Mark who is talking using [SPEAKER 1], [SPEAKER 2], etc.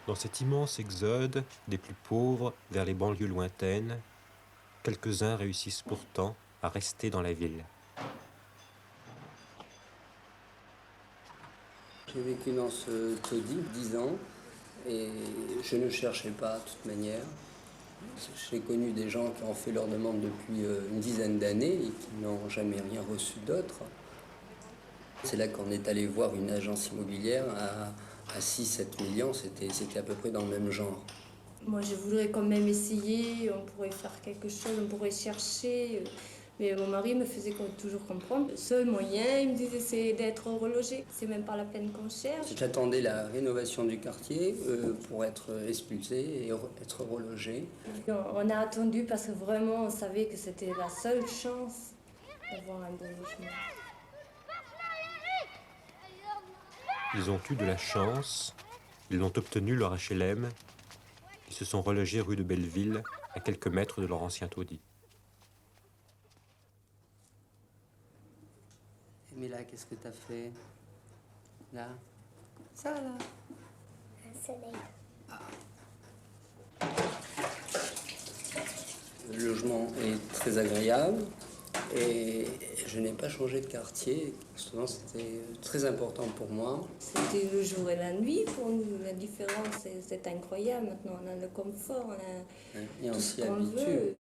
[SPEAKER 1] Dans cet immense exode des plus pauvres vers les banlieues lointaines, quelques-uns réussissent pourtant à rester dans la ville.
[SPEAKER 2] J'ai vécu dans ce taudis 10 ans et je ne cherchais pas de toute manière. J'ai connu des gens qui ont fait leur demande depuis une dizaine d'années et qui n'ont jamais rien reçu d'autre. C'est là qu'on est allé voir une agence immobilière à 6-7 millions, c'était à peu près dans le même genre.
[SPEAKER 3] Moi, je voudrais quand même essayer, on pourrait faire quelque chose, on pourrait chercher. Mais mon mari me faisait toujours comprendre. Le seul moyen, il me disait, c'est d'être relogé. C'est même pas la peine qu'on cherche.
[SPEAKER 2] J'attendais la rénovation du quartier pour être expulsé et être relogé.
[SPEAKER 3] On a attendu parce que vraiment, on savait que c'était la seule chance d'avoir un bon logement.
[SPEAKER 1] Ils ont eu de la chance, ils ont obtenu leur HLM, ils se sont relogés rue de Belleville, à quelques mètres de leur ancien taudis.
[SPEAKER 2] Mais là, qu'est-ce que t'as fait? Là? Ça, là?
[SPEAKER 4] Un soleil.
[SPEAKER 2] Le logement est très agréable et je n'ai pas changé de quartier. Souvent, c'était très important pour moi.
[SPEAKER 3] C'était le jour et la nuit pour nous. La différence, c'est incroyable. Maintenant, on a le confort, on a
[SPEAKER 2] Et on
[SPEAKER 3] tout
[SPEAKER 2] s'y
[SPEAKER 3] ce qu'on
[SPEAKER 2] habitue.
[SPEAKER 3] veut.